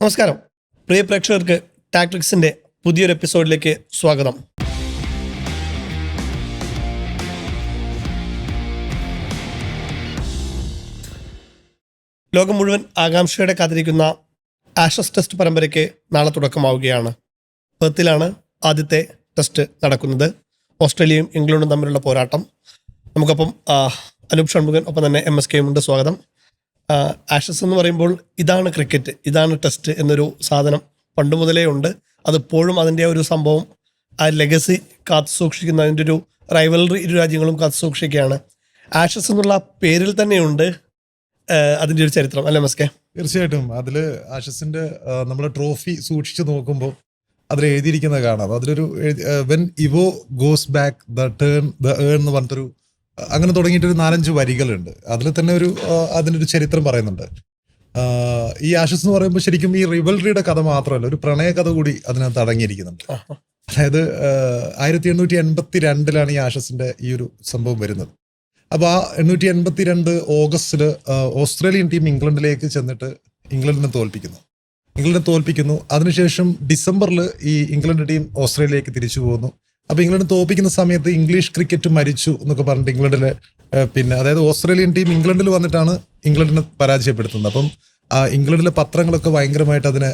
നമസ്കാരം പ്രിയ പ്രേക്ഷകർക്ക് ടാക്ടിക്സിൻ്റെ പുതിയൊരു എപ്പിസോഡിലേക്ക് സ്വാഗതം. ലോകം മുഴുവൻ ആകാംക്ഷയോടെ കാത്തിരിക്കുന്ന ആഷസ് ടെസ്റ്റ് പരമ്പരയ്ക്ക് നാളെ തുടക്കമാവുകയാണ്. പെർത്തിലാണ് ആദ്യത്തെ ടെസ്റ്റ് നടക്കുന്നത്. ഓസ്ട്രേലിയയും ഇംഗ്ലണ്ടും തമ്മിലുള്ള പോരാട്ടം. നമുക്കൊപ്പം അനൂപ് ഷൺമുഖൻ, ഒപ്പം തന്നെ MSK ഉണ്ട്. സ്വാഗതം. ആഷസ് എന്ന് പറയുമ്പോൾ ഇതാണ് ക്രിക്കറ്റ്, ഇതാണ് ടെസ്റ്റ് എന്നൊരു സാധനം പണ്ട് മുതലേ ഉണ്ട്. അതിപ്പോഴും അതിൻ്റെ ഒരു സംഭവം, ആ ലെഗസി കാത്തു സൂക്ഷിക്കുന്ന, അതിൻ്റെ ഒരു റൈവലറി ഇരു രാജ്യങ്ങളും കാത്തു സൂക്ഷിക്കുകയാണ്. ആഷസ് എന്നുള്ള പേരിൽ തന്നെയുണ്ട് അതിൻ്റെ ഒരു ചരിത്രം, അല്ലേ MSK? തീർച്ചയായിട്ടും. അതിൽ ആഷസിന്റെ നമ്മളെ ട്രോഫി സൂക്ഷിച്ചു നോക്കുമ്പോൾ അതിൽ എഴുതിയിരിക്കുന്നത് കാണാം. അതിലൊരു when Evo goes back the turn the earn എന്ന് പറഞ്ഞിട്ടൊരു അങ്ങനെ തുടങ്ങിയിട്ടൊരു 4-5 വരികളുണ്ട്. അതിൽ തന്നെ അതിൻ്റെ ഒരു ചരിത്രം പറയുന്നുണ്ട്. ഈ ആഷസ് എന്ന് പറയുമ്പോൾ ശരിക്കും ഈ റിവൽറിയുടെ കഥ മാത്രമല്ല, ഒരു പ്രണയ കഥ കൂടി അതിനകത്ത് അടങ്ങിയിരിക്കുന്നുണ്ട്. അതായത് 1882 ഈ ആഷസിന്റെ ഈ ഒരു സംഭവം വരുന്നത്. അപ്പോൾ ആ 1882 ഓഗസ്റ്റില് ഓസ്ട്രേലിയൻ ടീം ഇംഗ്ലണ്ടിലേക്ക് ചെന്നിട്ട് ഇംഗ്ലണ്ടിനെ തോൽപ്പിക്കുന്നു. അതിനുശേഷം ഡിസംബറിൽ ഈ ഇംഗ്ലണ്ട് ടീം ഓസ്ട്രേലിയയിലേക്ക് തിരിച്ചു പോകുന്നു. അപ്പോൾ ഇംഗ്ലണ്ട് തോൽപ്പിക്കുന്ന സമയത്ത് ഇംഗ്ലീഷ് ക്രിക്കറ്റ് മരിച്ചു എന്നൊക്കെ പറഞ്ഞിട്ട് ഇംഗ്ലണ്ടിലെ അതായത് ഓസ്ട്രേലിയൻ ടീം ഇംഗ്ലണ്ടിൽ വന്നിട്ടാണ് ഇംഗ്ലണ്ടിനെ പരാജയപ്പെടുത്തുന്നത്. അപ്പം ഇംഗ്ലണ്ടിലെ പത്രങ്ങളൊക്കെ ഭയങ്കരമായിട്ട് അതിനെ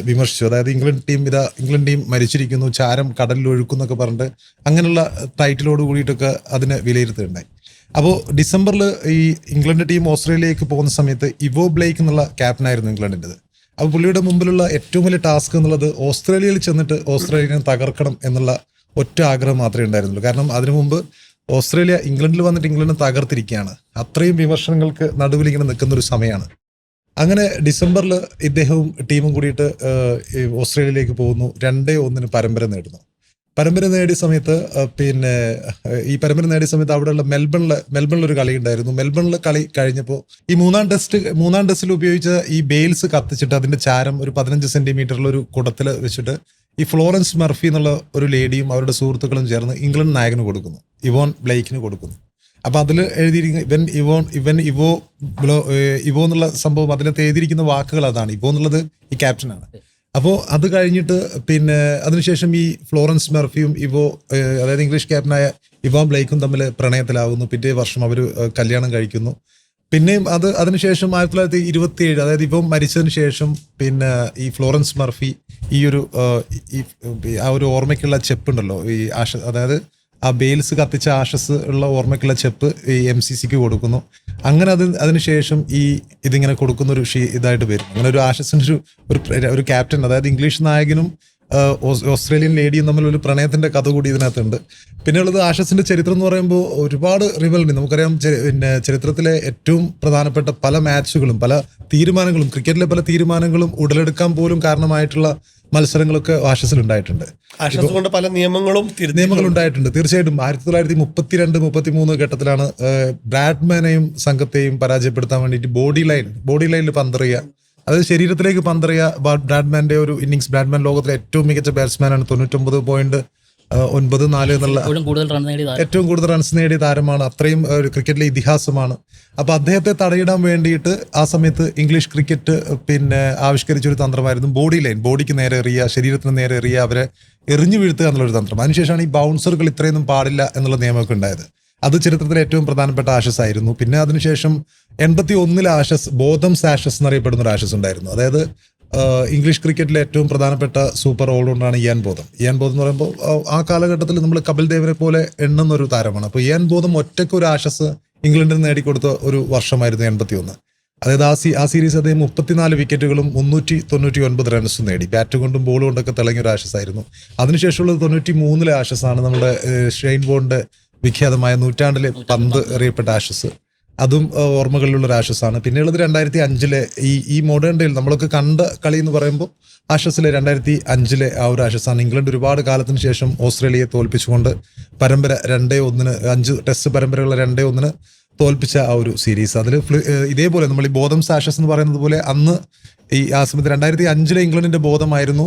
വിമർശിച്ചു. അതായത് ഇംഗ്ലണ്ട് ടീം മരിച്ചിരിക്കുന്നു, ചാരം കടലിൽ ഒഴുക്കുന്നൊക്കെ പറഞ്ഞിട്ട് അങ്ങനെയുള്ള ടൈറ്റിലോട് കൂടിയിട്ടൊക്കെ അതിനെ വിലയിരുത്തുകയുണ്ടായി. അപ്പോൾ ഡിസംബറിൽ ഈ ഇംഗ്ലണ്ട് ടീം ഓസ്ട്രേലിയയിലേക്ക് പോകുന്ന സമയത്ത് ഇവോ ബ്ലേക്ക് എന്നുള്ള ക്യാപ്റ്റനായിരുന്നു ഇംഗ്ലണ്ടിൻ്റെത്. അപ്പോൾ പുള്ളിയുടെ മുമ്പിലുള്ള ഏറ്റവും വലിയ ടാസ്ക് എന്നുള്ളത് ഓസ്ട്രേലിയയിൽ ചെന്നിട്ട് ഓസ്ട്രേലിയനെ തകർക്കണം എന്നുള്ള ഒറ്റ ആഗ്രഹം മാത്രമേ ഉണ്ടായിരുന്നുള്ളൂ. കാരണം അതിനു മുമ്പ് ഓസ്ട്രേലിയ ഇംഗ്ലണ്ടിൽ വന്നിട്ട് ഇംഗ്ലണ്ടിനെ തകർത്തിരിക്കുകയാണ്. അത്രയും വിമർശനങ്ങൾക്ക് നടുവിൽ ഇങ്ങനെ നിൽക്കുന്ന ഒരു സമയമാണ്. അങ്ങനെ ഡിസംബറിൽ ഇദ്ദേഹവും ടീമും കൂടിയിട്ട് ഓസ്ട്രേലിയയിലേക്ക് പോകുന്നു. 2-1 പരമ്പര നേടുന്നു. പരമ്പര നേടിയ സമയത്ത് അവിടെയുള്ള മെൽബണിൽ ഒരു കളി ഉണ്ടായിരുന്നു. മെൽബണിലെ കളി കഴിഞ്ഞപ്പോൾ ഈ മൂന്നാം ടെസ്റ്റിൽ ഉപയോഗിച്ച ഈ ബെയിൽസ് കത്തിച്ചിട്ട് അതിന്റെ ചാരം ഒരു 15 സെന്റിമീറ്ററിൽ ഒരു കുടത്തിൽ വെച്ചിട്ട് ഈ ഫ്ലോറൻസ് മർഫി എന്നുള്ള ഒരു ലേഡിയും അവരുടെ സുഹൃത്തുക്കളും ചേർന്ന് ഇംഗ്ലണ്ട് നായകന് കൊടുക്കുന്നു, ഇവോൺ ബ്ലേക്കിന് കൊടുക്കുന്നു. അപ്പൊ അതിൽ എഴുതിയിരിക്കുന്ന ഇവോ എന്നുള്ള സംഭവം അതിനകത്ത് എഴുതിയിരിക്കുന്ന വാക്കുകൾ അതാണ്. ഇവോ എന്നുള്ളത് ഈ ക്യാപ്റ്റനാണ്. അപ്പോൾ അത് കഴിഞ്ഞിട്ട് അതിനുശേഷം ഈ ഫ്ലോറൻസ് മർഫിയും അതായത് ഇംഗ്ലീഷ് ക്യാപ്റ്റനായ ഇവോൺ ബ്ലേക്കും തമ്മിൽ പ്രണയത്തിലാവുന്നു. പിറ്റേ വർഷം അവർ കല്യാണം കഴിക്കുന്നു. പിന്നെയും അതിനുശേഷം 1927, അതായത് ഇവൻ മരിച്ചതിന് ശേഷം ഈ ഫ്ലോറൻസ് മർഫി ആ ഒരു ഓർമ്മയ്ക്കുള്ള ചെപ്പ് ഉണ്ടല്ലോ, ഈ അതായത് ആ ബെയിൽസ് കത്തിച്ച ആഷസ് ഉള്ള ഓർമ്മയ്ക്കുള്ള ചെപ്പ് ഈ MCCക്ക് കൊടുക്കുന്നു. അങ്ങനെ അതിനുശേഷം ഇതിങ്ങനെ കൊടുക്കുന്ന ഒരു ഇതായിട്ട് വരും. അങ്ങനെ ഒരു ആഷസിന്റെ ഒരു ക്യാപ്റ്റൻ, അതായത് ഇംഗ്ലീഷ് നായകനും ഓസ്ട്രേലിയൻ ലേഡിയും തമ്മിൽ ഒരു പ്രണയത്തിന്റെ കഥ കൂടി ഇതിനകത്തുണ്ട്. പിന്നെയുള്ളത് ആഷസിന്റെ ചരിത്രം എന്ന് പറയുമ്പോൾ ഒരുപാട് റിവൽറി നമുക്കറിയാം. ചരിത്രത്തിലെ ഏറ്റവും പ്രധാനപ്പെട്ട പല മാച്ചുകളും പല തീരുമാനങ്ങളും ക്രിക്കറ്റിലെ പല തീരുമാനങ്ങളും ഉടലെടുക്കാൻ പോലും കാരണമായിട്ടുള്ള മത്സരങ്ങളൊക്കെ ആഷസിൽ ഉണ്ടായിട്ടുണ്ട്. ആഷസ് കൊണ്ട് പല നിയമങ്ങളും ഉണ്ടായിട്ടുണ്ട്. തീർച്ചയായിട്ടും 1932-33 ഘട്ടത്തിലാണ് ബ്രാഡ്മാനെയും സംഘത്തെയും പരാജയപ്പെടുത്താൻ വേണ്ടിയിട്ട് ബോഡി ലൈനിൽ പന്തെറിയുക, അതായത് ശരീരത്തിലേക്ക് പന്തെറിയുക. ബ്രാഡ്മാന്റെ ഒരു ഇന്നിങ്സ്, ബ്രാഡ്മാൻ ലോകത്തിലെ ഏറ്റവും മികച്ച ബാറ്റ്സ്മാനാണ്. 99.94 എന്നുള്ള ഏറ്റവും കൂടുതൽ റൺസ് നേടിയ താരമാണ്. അത്രയും ഒരു ക്രിക്കറ്റിലെ ഇതിഹാസമാണ്. അപ്പൊ അദ്ദേഹത്തെ തടയിടാൻ വേണ്ടിയിട്ട് ആ സമയത്ത് ഇംഗ്ലീഷ് ക്രിക്കറ്റ് ആവിഷ്കരിച്ചൊരു തന്ത്രമായിരുന്നു ബോഡിക്ക് നേരെ എറിയുക, ശരീരത്തിന് നേരെ എറിയുക, അവരെ എറിഞ്ഞു വീഴ്ത്തുക എന്നുള്ളൊരു തന്ത്രം. അതിനുശേഷമാണ് ഈ ബൗൺസറുകൾ ഇത്രയൊന്നും പാടില്ല എന്നുള്ള നിയമമൊക്കെ ഉണ്ടായത്. അത് ചരിത്രത്തിലെ ഏറ്റവും പ്രധാനപ്പെട്ട ആഷസ് ആയിരുന്നു. പിന്നെ അതിനുശേഷം 81 ആഷസ്, ബോതംസ് ആഷസ് എന്നറിയപ്പെടുന്ന ഒരു ആഷസ് ഉണ്ടായിരുന്നു. അതായത് ഇംഗ്ലീഷ് ക്രിക്കറ്റിലെ ഏറ്റവും പ്രധാനപ്പെട്ട സൂപ്പർ ഓൾറൗണ്ടറാണ് ഇയാൻ ബോതം എന്ന് പറയുമ്പോൾ ആ കാലഘട്ടത്തിൽ നമ്മൾ കപിൽ ദേവിനെ പോലെ എണ്ണുന്ന ഒരു താരമാണ്. അപ്പോൾ ഇയാൻ ബോതം ഒറ്റയ്ക്ക് ഒരു ആഷസ് ഇംഗ്ലണ്ടിന് നേടിക്കൊടുത്ത ഒരു വർഷമായിരുന്നു 81. അതായത് ആ സീരീസ് അദ്ദേഹം 34 വിക്കറ്റുകളും 399 റൺസും നേടി. ബാറ്റ് കൊണ്ടും ബോൾ കൊണ്ടൊക്കെ തിളങ്ങിയ ഒരു ആഷസ് ആയിരുന്നു. അതിനുശേഷമുള്ളത് 93 ആഷസാണ് നമ്മുടെ ഷെയ്ൻ ബോണിന്റെ വിഖ്യാതമായ നൂറ്റാണ്ടിലെ പന്ത് എറിയപ്പെട്ട ആഷസ്. അതും ഓർമ്മകളിലുള്ള ഒരു ആഷസാണ്. പിന്നെയുള്ളത് 2005 ഈ മോഡേൺ ഡേയിൽ നമ്മളൊക്കെ കണ്ട കളി എന്ന് പറയുമ്പോൾ ആഷസിലെ 2005 ആ ഒരു ആഷസാണ്. ഇംഗ്ലണ്ട് ഒരുപാട് കാലത്തിന് ശേഷം ഓസ്ട്രേലിയയെ തോൽപ്പിച്ചുകൊണ്ട് പരമ്പര 2-1 5 ടെസ്റ്റ് പരമ്പരകൾ 2-1 തോൽപ്പിച്ച ആ ഒരു സീരീസ്. അതിൽ ഇതേപോലെ നമ്മൾ ഈ ബോതംസ് ആഷസ് എന്ന് പറയുന്നത് പോലെ അന്ന് ആ സമയത്ത് 2005 ഇംഗ്ലണ്ടിന്റെ ബോധമായിരുന്നു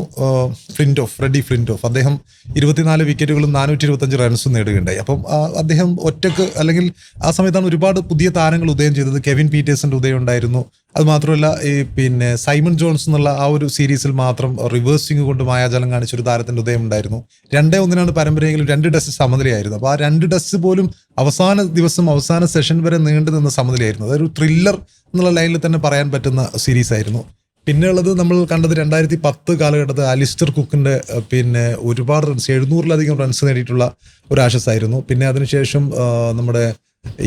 ഫ്രെഡി ഫ്ലിൻറ്റോഫ്. അദ്ദേഹം 24 വിക്കറ്റുകളും 425 റൺസും നേടുകയുണ്ടായി. അപ്പം അദ്ദേഹം ഒറ്റക്ക്, അല്ലെങ്കിൽ ആ സമയത്താണ് ഒരുപാട് പുതിയ താരങ്ങൾ ഉദയം ചെയ്തത്. കെവിൻ പീറ്റേഴ്സന്റെ ഉദയം ഉണ്ടായിരുന്നു, അത് മാത്രമല്ല ഈ പിന്നെ സൈമൺ ജോൺസ് എന്നുള്ള ആ ഒരു സീരീസിൽ മാത്രം റിവേഴ്സിംഗ് കൊണ്ട് മായാജാലം കാണിച്ചൊരു താരത്തിന്റെ ഉദയം ഉണ്ടായിരുന്നു. 2-1 പരമ്പരയെങ്കിലും 2 ടെസ്റ്റ് സമനിലയായിരുന്നു. അപ്പോൾ ആ 2 ടെസ്റ്റ് പോലും അവസാന സെഷൻ വരെ നീണ്ടു നിന്ന സമനിലയായിരുന്നു. അതൊരു ത്രില്ലർ എന്നുള്ള ലൈനിൽ തന്നെ പറയാൻ പറ്റുന്ന സീരീസ് ആയിരുന്നു. പിന്നെയുള്ളത് നമ്മൾ കണ്ടത് 2010 കാലഘട്ടത്തിൽ അലിസ്റ്റർ കുക്കിന്റെ പിന്നെ ഒരുപാട് റൺസ് 700-ലധികം റൺസ് നേടിയിട്ടുള്ള ഒരു ആഷസ് ആയിരുന്നു. പിന്നെ അതിനുശേഷം നമ്മുടെ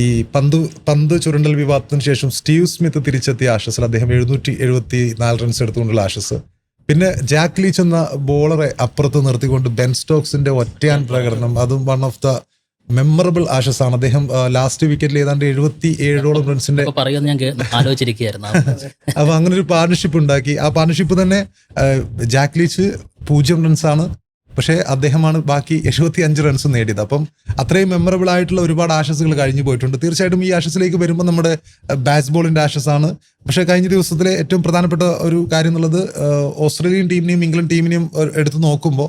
ഈ പന്ത് ചുരണ്ടൽ വിവാദത്തിന് ശേഷം സ്റ്റീവ് സ്മിത്ത് തിരിച്ചെത്തിയ ആഷസിൽ അദ്ദേഹം 774 റൺസ് എടുത്തുകൊണ്ടുള്ള ആഷസ്. പിന്നെ ജാക്ക് ലീച്ച് എന്ന ബോളറെ അപ്പുറത്ത് നിർത്തിക്കൊണ്ട് ബെൻ സ്റ്റോക്സിന്റെ ഒറ്റയാൻ പ്രകടനം, അതും one of the memorable Ashes ആണ്. അദ്ദേഹം ലാസ്റ്റ് വിക്കറ്റിൽ ഏതാണ്ട് 77ഓളം റൺസിന്റെ അപ്പൊ അങ്ങനെ ഒരു പാർട്ണർഷിപ്പ് ഉണ്ടാക്കി. ആ പാർട്ണർഷിപ്പ് തന്നെ ജാക്ക് ലീച്ച് 0 റൺസാണ്, പക്ഷേ അദ്ദേഹമാണ് ബാക്കി 75 റൺസ് നേടിയത്. അപ്പം അത്രയും മെമ്മറബിൾ ആയിട്ടുള്ള ഒരുപാട് ആഷസുകൾ കഴിഞ്ഞു പോയിട്ടുണ്ട്. തീർച്ചയായിട്ടും ഈ ആഷസിലേക്ക് വരുമ്പോൾ നമ്മുടെ ബാറ്റ് ബോളിന്റെ ആഷസ് ആണ്. പക്ഷേ കഴിഞ്ഞ ദിവസത്തിലെ ഏറ്റവും പ്രധാനപ്പെട്ട ഒരു കാര്യം എന്നുള്ളത് ഓസ്ട്രേലിയൻ ടീമിനെയും ഇംഗ്ലണ്ട് ടീമിനെയും എടുത്ത് നോക്കുമ്പോൾ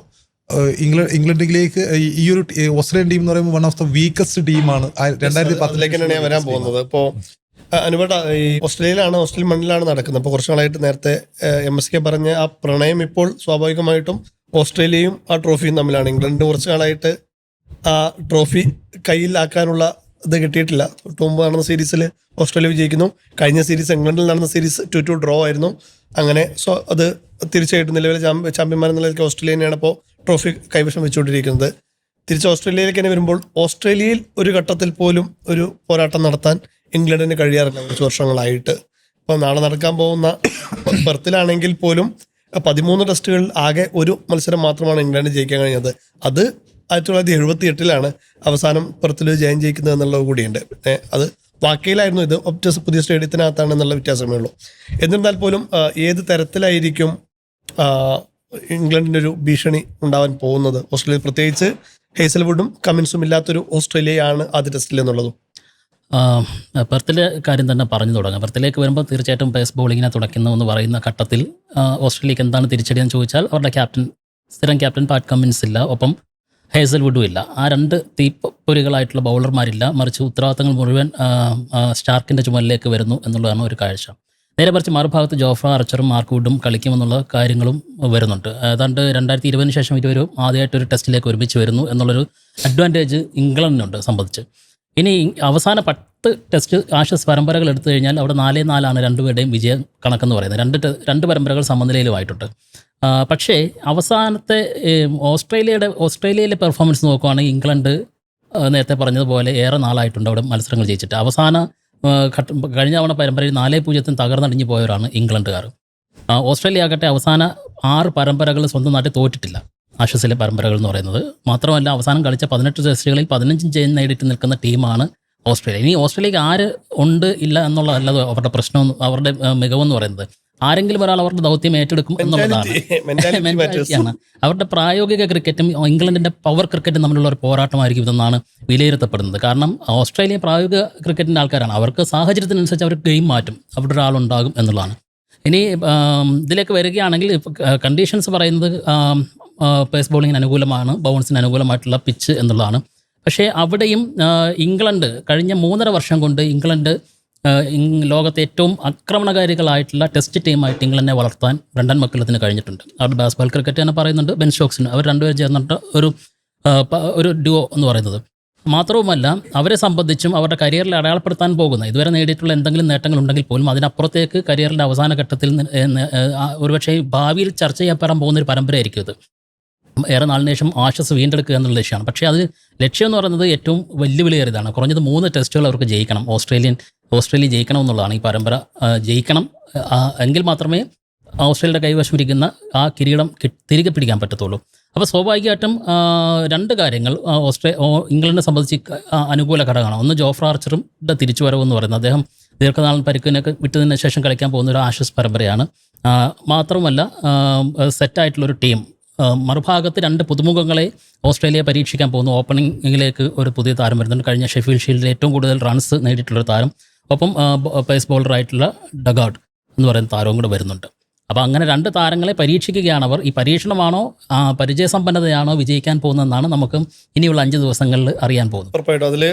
ഇംഗ്ലണ്ടിലേക്ക് ഈ ഒരു ഓസ്ട്രേലിയൻ ടീം എന്ന് പറയുമ്പോൾ വൺ ഓഫ് ദ വീക്കസ്റ്റ് ടീമാണ്. 2010 വരാൻ പോകുന്നത്. ഇപ്പോൾ അനുപേട്ട ഈ ഓസ്ട്രേലിയൻ മണ്ണിലാണ് നടക്കുന്നത്. അപ്പോൾ കുറച്ചു നാളായിട്ട് നേരത്തെ MSK പറഞ്ഞ ആ പ്രണയം ഇപ്പോൾ സ്വാഭാവികമായിട്ടും ഓസ്ട്രേലിയയും ആ ട്രോഫിയും തമ്മിലാണ്. ഇംഗ്ലണ്ട് കുറച്ചു നാളായിട്ട് ആ ട്രോഫി കയ്യിലാക്കാനുള്ള ഇത് കിട്ടിയിട്ടില്ല. മുമ്പ് നടന്ന സീരീസിൽ ഓസ്ട്രേലിയ വിജയിക്കുന്നു. കഴിഞ്ഞ സീരീസ് ഇംഗ്ലണ്ടിൽ നടന്ന സീരീസ് 2-2 ഡ്രോ ആയിരുന്നു. അങ്ങനെ അത് തീർച്ചയായിട്ടും നിലവിലെ ചാമ്പ്യന്മാരെന്ന നിലയ്ക്ക് ഓസ്ട്രേലിയനെയാണ് ഇപ്പോൾ ട്രോഫി കൈവശം വെച്ചുകൊണ്ടിരിക്കുന്നത്. തിരിച്ച് ഓസ്ട്രേലിയയിലേക്ക് തന്നെ വരുമ്പോൾ ഓസ്ട്രേലിയയിൽ ഒരു ഘട്ടത്തിൽ പോലും ഒരു പോരാട്ടം നടത്താൻ ഇംഗ്ലണ്ടിന് കഴിയാറില്ല കുറച്ച് വർഷങ്ങളായിട്ട്. ഇപ്പോൾ നാളെ നടക്കാൻ പോകുന്ന പെർത്തിലാണെങ്കിൽ പോലും 13 ടെസ്റ്റുകളിൽ ആകെ ഒരു മത്സരം മാത്രമാണ് ഇംഗ്ലണ്ട് ജയിക്കാൻ കഴിഞ്ഞത്. അത് 1978 അവസാനം പെർത്തിൽ ജയം ജയിക്കുന്നത് എന്നുള്ളത് കൂടിയുണ്ട്. പിന്നെ അത് വാക്കയിലായിരുന്നു. ഇത് പുതിയ സ്റ്റേഡിയത്തിനകത്താണ് എന്നുള്ള വ്യത്യാസമേ ഉള്ളൂ. എന്നിരുന്നാൽ പോലും ഏത് തരത്തിലായിരിക്കും ഇംഗ്ലണ്ടിൻ്റെ ഒരു ഭീഷണി ഉണ്ടാവാൻ പോകുന്നത്? ഓസ്ട്രേലിയ പ്രത്യേകിച്ച് ഹേസൽവുഡും കമിൻസും ഇല്ലാത്തൊരു ഓസ്ട്രേലിയയാണ് ആദ്യ ടെസ്റ്റിൽ എന്നുള്ളതും. പെർത്തിലെ കാര്യം തന്നെ പറഞ്ഞു തുടങ്ങാം. പെർത്തിലേക്ക് വരുമ്പോൾ തീർച്ചയായിട്ടും പേസ് ബോളിങ്ങിനെ തുടയ്ക്കുന്നു എന്ന് പറയുന്ന ഘട്ടത്തിൽ ഓസ്ട്രേലിയക്ക് എന്താണ് തിരിച്ചടിയെന്ന് ചോദിച്ചാൽ അവരുടെ സ്ഥിരം ക്യാപ്റ്റൻ പാറ്റ് കമ്മിൻസ് ഇല്ല, ഒപ്പം ഹേസൽവുഡും ഇല്ല. ആ 2 തീപ്പൊരികളായിട്ടുള്ള ബൗളർമാരില്ല. മറിച്ച് ഉത്തരവാദിത്തങ്ങൾ മുഴുവൻ സ്റ്റാർക്കിൻ്റെ ചുമലിലേക്ക് വരുന്നു എന്നുള്ളതാണ് ഒരു കാഴ്ച. നേരെ മറിച്ച് മറുഭാഗത്ത് ജോഫ്ര ആർച്ചറും മാർക്ക് വുഡും കളിക്കുമെന്നുള്ള കാര്യങ്ങളും വരുന്നുണ്ട്. ഏതാണ്ട് 2020 ശേഷം ഇരുവരും ആദ്യമായിട്ടൊരു ടെസ്റ്റിലേക്ക് ഒരുമിച്ച് വരുന്നു എന്നുള്ളൊരു അഡ്വാൻറ്റേജ് ഇംഗ്ലണ്ടിനുണ്ട് സംബന്ധിച്ച്. ഇനി അവസാന 10 ടെസ്റ്റ് ആഷസ് പരമ്പരകൾ എടുത്തു കഴിഞ്ഞാൽ അവിടെ 4-4 രണ്ടുപേരുടെയും വിജയ കണക്കെന്ന് പറയുന്നത്. 2 പരമ്പരകൾ സമനിലയിലുമായിട്ടുണ്ട്. പക്ഷേ അവസാനത്തെ ഓസ്ട്രേലിയയിലെ പെർഫോമൻസ് നോക്കുകയാണെങ്കിൽ ഇംഗ്ലണ്ട് നേരത്തെ പറഞ്ഞതുപോലെ ഏറെ നാളായിട്ടുണ്ട് അവിടെ മത്സരങ്ങൾ ജയിച്ചിട്ട്. കഴിഞ്ഞ തവണ പരമ്പരയിൽ 4-0 തകർന്നടിഞ്ഞു പോയവരാണ് ഇംഗ്ലണ്ടുകാർ. ഓസ്ട്രേലിയ ആകട്ടെ അവസാന 6 പരമ്പരകൾ സ്വന്തം നാട്ടിൽ തോറ്റിട്ടില്ല, ആഷസിലെ പരമ്പരകൾ എന്ന് പറയുന്നത്. മാത്രമല്ല അവസാനം കളിച്ച 18 ടെസ്റ്റുകളിൽ 15 ജയം നേടിയിട്ട് നിൽക്കുന്ന ടീമാണ് ഓസ്ട്രേലിയ. ഇനി ഓസ്ട്രേലിയക്ക് ആര് ഉണ്ട് ഇല്ല എന്നുള്ളതല്ല അവരുടെ പ്രശ്നം, അവരുടെ മികവെന്ന് പറയുന്നത്. ആരെങ്കിലും ഒരാൾ അവരുടെ ദൗത്യം ഏറ്റെടുക്കും എന്നുള്ളതാണ് മെന്റാലിറ്റിയാണ്. അവരുടെ പ്രായോഗിക ക്രിക്കറ്റും ഇംഗ്ലണ്ടിന്റെ പവർ ക്രിക്കറ്റും തമ്മിലുള്ള ഒരു പോരാട്ടമായിരിക്കും ഇതെന്നാണ് വിലയിരുത്തപ്പെടുന്നത്. കാരണം ഓസ്ട്രേലിയ പ്രായോഗിക ക്രിക്കറ്റിന്റെ ആൾക്കാരാണ്. അവർക്ക് സാഹചര്യത്തിനനുസരിച്ച് അവർ ഗെയിം മാറ്റും, അവിടെ ഒരാളുണ്ടാകും എന്നുള്ളതാണ്. ഇനി ഇതിലേക്ക് വരികയാണെങ്കിൽ കണ്ടീഷൻസ് പറയുന്നത് പേസ് ബോളിങ്ങിന് അനുകൂലമാണ്, ബൗൺസിന് അനുകൂലമായിട്ടുള്ള പിച്ച് എന്നുള്ളതാണ്. പക്ഷേ അവിടെയും ഇംഗ്ലണ്ട് കഴിഞ്ഞ 3.5 വർഷം കൊണ്ട് ഇംഗ്ലണ്ട് ലോകത്തെ ഏറ്റവും ആക്രമണകാരികളായിട്ടുള്ള ടെസ്റ്റ് ടീമായിട്ട് ഇംഗ്ലണ്ടിനെ വളർത്താൻ ബ്രണ്ടൻ മക്കല്ലത്തിന് കഴിഞ്ഞിട്ടുണ്ട്. അവരുടെ ബാസ്ബോൾ ക്രിക്കറ്റ് തന്നെ പറയുന്നുണ്ട്, ബെൻ സ്റ്റോക്സിന്, അവർ രണ്ടുപേരും ചേർന്നിട്ട് ഒരു ഡുവോ എന്ന് പറയുന്നത്. മാത്രവുമല്ല അവരെ സംബന്ധിച്ചും അവരുടെ കരിയറിൽ അടയാളപ്പെടുത്താൻ പോകുന്ന ഇതുവരെ നേടിയിട്ടുള്ള എന്തെങ്കിലും നേട്ടങ്ങളുണ്ടെങ്കിൽ പോലും അതിനപ്പുറത്തേക്ക് കരിയറിൻ്റെ അവസാന ഘട്ടത്തിൽ ഒരുപക്ഷെ ഭാവിയിൽ ചർച്ച ചെയ്യപ്പെടാൻ പോകുന്നൊരു പരമ്പരയായിരിക്കും ഇത്. ഏറെ നാളിന് ശേഷം ആഷസ് വീണ്ടെടുക്കുക എന്നുള്ള ലക്ഷ്യമാണ്. പക്ഷേ അത് ലക്ഷ്യം എന്ന് പറയുന്നത് ഏറ്റവും വെല്ലുവിളിയേറിയതാണ്. കുറഞ്ഞത് 3 ടെസ്റ്റുകൾ അവർക്ക് ജയിക്കണം. ഓസ്ട്രേലിയ ജയിക്കണം എന്നുള്ളതാണ്. ഈ പരമ്പര ജയിക്കണം എങ്കിൽ മാത്രമേ ഓസ്ട്രേലിയയുടെ കൈവശം ഇരിക്കുന്ന ആ കിരീടം തിരികെ പിടിക്കാൻ പറ്റത്തുള്ളൂ. അപ്പോൾ സ്വാഭാവികമായിട്ടും 2 കാര്യങ്ങൾ ഇംഗ്ലണ്ടിനെ സംബന്ധിച്ച് അനുകൂല ഘടകമാണ്. ഒന്ന് ജോഫ്ര ആർച്ചറിൻ്റെ തിരിച്ചുവരവെന്ന് പറയുന്നത്. അദ്ദേഹം ദീർഘനാൾ പരിക്കിനൊക്കെ വിട്ടതിന് ശേഷം കളിക്കാൻ പോകുന്ന ഒരു ആഷസ് പരമ്പരയാണ്. മാത്രമല്ല സെറ്റായിട്ടുള്ളൊരു ടീം. മറുഭാഗത്ത് 2 പുതുമുഖങ്ങളെ ഓസ്ട്രേലിയ പരീക്ഷിക്കാൻ പോകുന്നു. ഓപ്പണിങ്ങിലേക്ക് ഒരു പുതിയ താരം വരുന്നുണ്ട്. കഴിഞ്ഞ ഷെഫീൽഡ് ഷീൽഡിൽ ഏറ്റവും കൂടുതൽ റൺസ് നേടിയിട്ടുള്ളൊരു താരം. ഒപ്പം പേസ് ബോളറായിട്ടുള്ള ഡഗൌട്ട് എന്ന് പറയുന്ന താരവും കൂടെ വരുന്നുണ്ട്. അപ്പോൾ അങ്ങനെ 2 താരങ്ങളെ പരീക്ഷിക്കുകയാണ് അവർ. ഈ പരീക്ഷണമാണോ പരിചയസമ്പന്നതയാണോ വിജയിക്കാൻ പോകുന്നതെന്നാണ് നമുക്ക് ഇനിയുള്ള 5 ദിവസങ്ങളിൽ അറിയാൻ പോകുന്നത്. ഉറപ്പായിട്ടും അതിൽ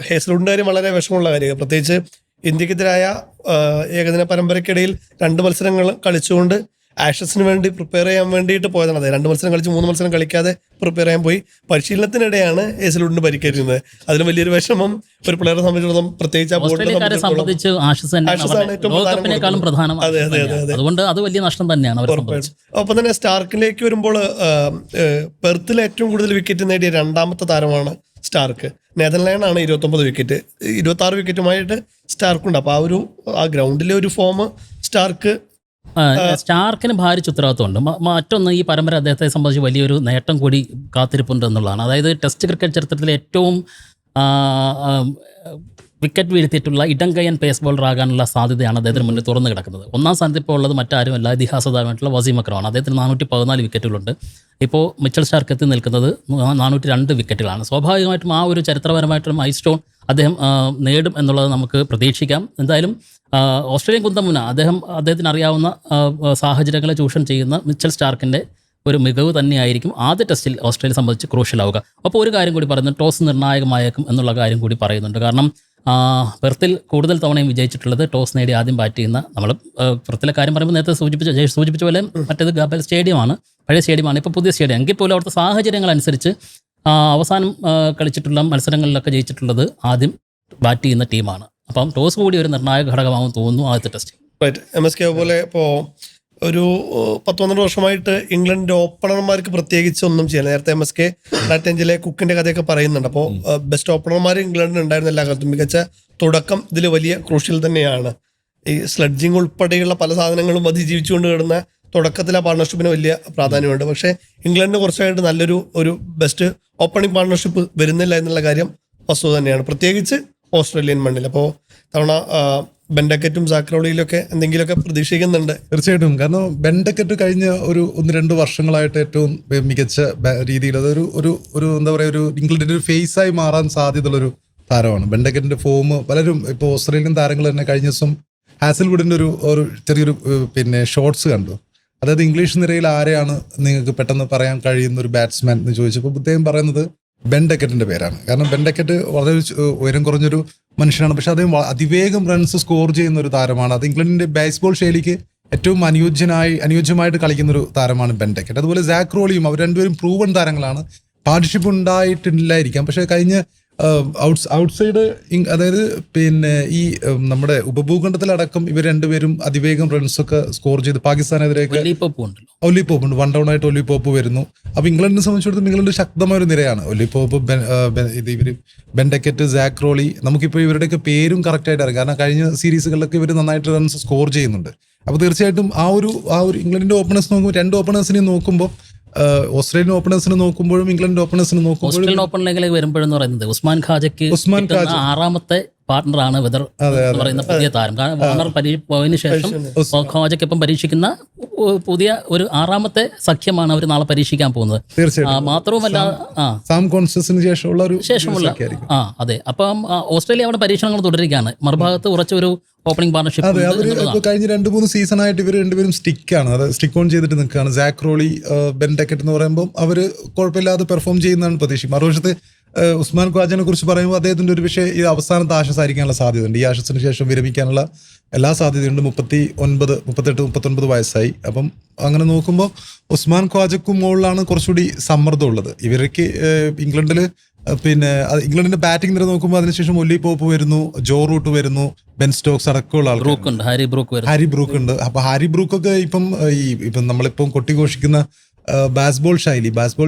ഹേസൽവുഡിൻ്റെ കാര്യം വളരെ വിഷമമുള്ള കാര്യം. പ്രത്യേകിച്ച് ഇന്ത്യക്കെതിരായ ഏകദിന പരമ്പരയ്ക്കിടയിൽ 2 മത്സരങ്ങൾ കളിച്ചുകൊണ്ട് ആഷസിന് വേണ്ടി പ്രിപ്പയർ ചെയ്യാൻ വേണ്ടിയിട്ട് പോയതാണ്. അതെ, 2 മത്സരം കളിച്ച് 3 മത്സരം കളിക്കാതെ പ്രിപ്പയർ ചെയ്യാൻ പോയി. പരിശീലനത്തിനിടെയാണ് ഹേസൽവുഡിന് പരിക്കേറ്റുന്നത്. അതിന് വലിയൊരു വിഷമം ഒരു പ്ലെയറെ സംബന്ധിച്ചിടത്തോളം, പ്രത്യേകിച്ച് ആ ഓസ്ട്രേലിയക്കാരെ സംബന്ധിച്ച് ഏറ്റവും പ്രധാനം. അതുകൊണ്ട് അത് വലിയ നഷ്ടം തന്നെയാണ് അവരെ സംബന്ധിച്ച്. ഒപ്പം തന്നെ സ്റ്റാർക്കിലേക്ക് വരുമ്പോൾ പെർത്തിൽ ഏറ്റവും കൂടുതൽ വിക്കറ്റ് നേടിയ 2ാമത്തെ താരമാണ് സ്റ്റാർക്ക്. നേതൻ ലയണാണ് 29 വിക്കറ്റ്, 26 വിക്കറ്റുമായിട്ട് സ്റ്റാർക്കുണ്ട്. അപ്പോൾ ആ ഗ്രൗണ്ടിലെ ഒരു ഫോം സ്റ്റാർക്കിന് ഭാരിച്ച ഉത്തരവാദിത്വമുണ്ട്. മറ്റൊന്ന്, ഈ പരമ്പര അദ്ദേഹത്തെ സംബന്ധിച്ച് വലിയൊരു നേട്ടം കൂടി കാത്തിരിപ്പുണ്ട് എന്നുള്ളതാണ്. അതായത് ടെസ്റ്റ് ക്രിക്കറ്റ് ചരിത്രത്തിലെ ഏറ്റവും വിക്കറ്റ് വീഴ്ത്തിയിട്ടുള്ള ഇടംകൈയൻ പേസ് ബോളർ ആകാനുള്ള സാധ്യതയാണ് അദ്ദേഹത്തിന് മുന്നിൽ തുറന്നു കിടക്കുന്നത്. 1ാം സ്ഥാനത്ത് ഇപ്പോൾ ഉള്ളത് മറ്റാരുമല്ല, ഇതിഹാസ താരമായിട്ടുള്ള വസീം അക്രമാണ്. അദ്ദേഹത്തിന് 414 വിക്കറ്റുകളുണ്ട്. ഇപ്പോൾ മിച്ചൽ സ്റ്റാർക്ക് എത്തി നിൽക്കുന്നത് 402 വിക്കറ്റുകളാണ്. സ്വാഭാവികമായിട്ടും ആ ഒരു ചരിത്രപരമായിട്ടുള്ള മൈൽ സ്റ്റോൺ അദ്ദേഹം നേടും എന്നുള്ളത് നമുക്ക് പ്രതീക്ഷിക്കാം. എന്തായാലും ഓസ്ട്രേലിയൻ കുന്തമുന അദ്ദേഹത്തിന് അറിയാവുന്ന സാഹചര്യങ്ങളെ ചൂഷണം ചെയ്യുന്ന മിച്ചൽ സ്റ്റാർക്കിൻ്റെ ഒരു മികവ് തന്നെയായിരിക്കും ആദ്യ ടെസ്റ്റിൽ ഓസ്ട്രേലിയയെ സംബന്ധിച്ച് ക്രൂഷ്യലാവുക. അപ്പോൾ ഒരു കാര്യം കൂടി പറയുന്നു, ടോസ് നിർണായകമായേക്കും എന്നുള്ള കാര്യം കൂടി പറയുന്നുണ്ട്. കാരണം പെർത്തിൽ കൂടുതൽ തവണയും വിജയിച്ചിട്ടുള്ളത് ടോസ് നേടി ആദ്യം ബാറ്റ് ചെയ്യുന്ന, നമ്മൾ പെർത്തിലെ കാര്യം പറയുമ്പോൾ നേരത്തെ സൂചിപ്പിച്ച പോലെ മറ്റേത് ഗാബൽ സ്റ്റേഡിയമാണ്, പഴയ സ്റ്റേഡിയമാണ്, ഇപ്പോൾ പുതിയ സ്റ്റേഡിയം. എങ്കിൽ പോലും അവിടുത്തെ സാഹചര്യങ്ങളനുസരിച്ച് അവസാനം കളിച്ചിട്ടുള്ള മത്സരങ്ങളിലൊക്കെ ജയിച്ചിട്ടുള്ളത് ആദ്യം ബാറ്റ് ചെയ്യുന്ന ടീമാണ്. അപ്പം ടോസ് കൂടി ഒരു നിർണായക ഘടകമാകും തോന്നുന്നു ആദ്യത്തെ ടെസ്റ്റ്. MSK പോലെ ഇപ്പോൾ ഒരു 10-12 വർഷമായിട്ട് ഇംഗ്ലണ്ടിന്റെ ഓപ്പണർമാർക്ക് പ്രത്യേകിച്ച് ഒന്നും ചെയ്യാൻ. നേരത്തെ MSK 2005 കുക്കിന്റെ കഥയൊക്കെ പറയുന്നുണ്ട്. അപ്പോൾ ബെസ്റ്റ് ഓപ്പണർമാർ ഇംഗ്ലണ്ടിൽ ഉണ്ടായിരുന്ന എല്ലാ കാലത്തും മികച്ച തുടക്കം ഇതിൽ വലിയ ക്രൂഷ്യൽ തന്നെയാണ്. ഈ സ്ലെഡ്ജിങ് ഉൾപ്പെടെയുള്ള പല സാധനങ്ങളും അതിജീവിച്ചുകൊണ്ട് കിടന്ന തുടക്കത്തിൽ ആ പാർട്ണർഷിപ്പിന് വലിയ പ്രാധാന്യമുണ്ട്. പക്ഷേ ഇംഗ്ലണ്ടിന് കുറച്ചായിട്ട് നല്ലൊരു ബെസ്റ്റ് ഓപ്പണിംഗ് പാർട്ണർഷിപ്പ് വരുന്നില്ല എന്നുള്ള കാര്യം വസ്തുത തന്നെയാണ്, പ്രത്യേകിച്ച് ഓസ്ട്രേലിയൻ മണ്ണിൽ. അപ്പോൾ തവണ ബെൻഡക്കറ്റും സാക്രൗളിയിലൊക്കെ എന്തെങ്കിലുമൊക്കെ പ്രതീക്ഷിക്കുന്നുണ്ട്. തീർച്ചയായിട്ടും. കാരണം ബെൻഡക്കറ്റ് കഴിഞ്ഞ ഒരു 1-2 വർഷങ്ങളായിട്ട് ഏറ്റവും മികച്ച രീതിയിൽ അതൊരു ഒരു എന്താ പറയുക, ഒരു ഇംഗ്ലണ്ടിന്റെ ഒരു ഫേസായി മാറാൻ സാധ്യതയുള്ളൊരു താരമാണ് ബെൻഡക്കറ്റിന്റെ ഫോം. പലരും ഇപ്പോൾ ഓസ്ട്രേലിയൻ താരങ്ങൾ തന്നെ കഴിഞ്ഞ ദിവസം ഹാസൽവുഡിന്റെ ഒരു ചെറിയൊരു ഷോർട്സ് കണ്ടു. അതായത് ഇംഗ്ലീഷ് നിരയിൽ ആരെയാണ് നിങ്ങൾക്ക് പെട്ടെന്ന് പറയാൻ കഴിയുന്ന ഒരു ബാറ്റ്സ്മാൻ എന്ന് ചോദിച്ചപ്പോൾ അദ്ദേഹം പറയുന്നത് ബെൻഡക്കറ്റിന്റെ പേരാണ്. കാരണം ബെൻഡക്കറ്റ് വളരെ ഉയരം കുറഞ്ഞൊരു മനുഷ്യനാണ്, പക്ഷെ അദ്ദേഹം അതിവേഗം റൺസ് സ്കോർ ചെയ്യുന്ന ഒരു താരമാണ്. അത് ഇംഗ്ലണ്ടിന്റെ ബേസ്ബോൾ ശൈലിക്ക് ഏറ്റവും അനുയോജ്യമായിട്ട് കളിക്കുന്ന ഒരു താരമാണ് ബെൻഡക്കറ്റ്. അതുപോലെ സാക് റോളിയും, അവർ രണ്ടുപേരും പ്രൂവൺ താരങ്ങളാണ്. പാർട്ണർഷിപ്പ് ഉണ്ടായിട്ടില്ലായിരിക്കാം, പക്ഷെ കഴിഞ്ഞ ഔട്ട്സൈഡ് അതായത് ഈ നമ്മുടെ ഉപഭൂഖണ്ഡത്തിലടക്കം ഇവർ രണ്ടുപേരും അതിവേഗം റൺസൊക്കെ സ്കോർ ചെയ്ത് പാകിസ്ഥാനെതിരെയൊക്കെ ഒലിപോപ്പ് ഉണ്ട്, 1 ഡൗൺ ആയിട്ട് ഒലിപോപ്പ് വരുന്നു. അപ്പൊ ഇംഗ്ലണ്ടിനെ സംബന്ധിച്ചിടത്തോളം ഇംഗ്ലണ്ട് ശക്തമായ ഒരു നിരയാണ്. ഒലിപോപ്പ്, ഇവർ ബെൻഡക്കറ്റ്, സാക് റോളി. നമുക്കിപ്പോൾ ഇവരുടെയൊക്കെ പേരും കറക്റ്റായിട്ട് അറിയാം, കാരണം കഴിഞ്ഞ സീരീസുകളിലൊക്കെ ഇവർ നന്നായിട്ട് റൺസ് സ്കോർ ചെയ്യുന്നുണ്ട്. അപ്പോൾ തീർച്ചയായിട്ടും ആ ഒരു ഇംഗ്ലണ്ടിന്റെ ഓപ്പണേഴ്സ് നോക്കുമ്പോൾ 2 ഓപ്പണേഴ്സിനെയും നോക്കുമ്പോൾ ഓസ്ട്രേലിയൻ ഓപ്പണേഴ്സിനെ നോക്കുമ്പോഴും ഇംഗ്ലണ്ട് ഓപ്പണേഴ്സിനെ നോക്കുമ്പോഴും ഓസ്ട്രേലിയൻ ഓപ്പണിലേക്ക് വരുമ്പോഴെന്ന് പറയുന്നത് ഉസ്മാൻ ഖാജയ്ക്ക് 6ാമത്തെ പാർട്ണറാണ് വെദർ എന്ന് പറയുന്ന പുതിയ താരം. കാരണം വാർണർ പോയതിനു ശേഷം ഖാജയ്ക്കൊപ്പം പരീക്ഷിക്കുന്ന പുതിയ ഒരു 6ാമത്തെ സഖ്യമാണ് അവർ നാളെ പരീക്ഷിക്കാൻ പോകുന്നത്. മാത്രവുമല്ല ശേഷമുള്ള അതെ. അപ്പം ഓസ്ട്രേലിയ അവിടെ പരീക്ഷണങ്ങൾ തുടരുകയാണ്. മറുഭാഗത്ത് ഉറച്ചൊരു ഓപ്പണിംഗ് പാർട്ണർഷിപ്പ്. അതെ, അവർ കഴിഞ്ഞ 2-3 സീസണായിട്ട് ഇവർ രണ്ടുപേരും സ്റ്റിക്കാണ്, അത് സ്റ്റിക്ക് ഓൺ ചെയ്തിട്ട് നിൽക്കുകയാണ്. സാക് റോളി, ബെൻഡക്കറ്റ് എന്ന് പറയുമ്പോൾ അവർ കുഴപ്പമില്ലാതെ പെർഫോം ചെയ്യുന്നതാണ് പ്രതീക്ഷ. മറുവശത്ത് ഉസ്മാൻ ഖ്വാജനെ കുറിച്ച് പറയുമ്പോൾ അദ്ദേഹത്തിന്റെ ഒരു പക്ഷേ ഈ അവസാനത്തെ ആഷസ് ആയിരിക്കാനുള്ള സാധ്യതയുണ്ട്. ഈ ആഷസിന് ശേഷം വിരമിക്കാനുള്ള എല്ലാ സാധ്യതയുണ്ട്. 38-39 വയസ്സായി. അപ്പം അങ്ങനെ നോക്കുമ്പോൾ ഉസ്മാൻ ഖ്വാജക്കും മുകളിലാണ് കുറച്ചുകൂടി സമ്മർദ്ദം ഉള്ളത്. ഇവർക്ക് ഇംഗ്ലണ്ടിൽ ഇംഗ്ലണ്ടിന്റെ ബാറ്റിംഗ് നിര നോക്കുമ്പോൾ അതിനുശേഷം ഒല്ലി പോപ്പ് വരുന്നു, ജോ റൂട്ട് വരുന്നു, ബെൻ സ്റ്റോക്സ് അടക്കമുള്ള ആൾക്കാർ, ഹാരി ബ്രൂക്ക് ഉണ്ട്. അപ്പൊ ഹാരി ബ്രൂക്കൊക്കെ ഇപ്പം നമ്മളിപ്പം കൊട്ടിഘോഷിക്കുന്ന ബാസ്ബോൾ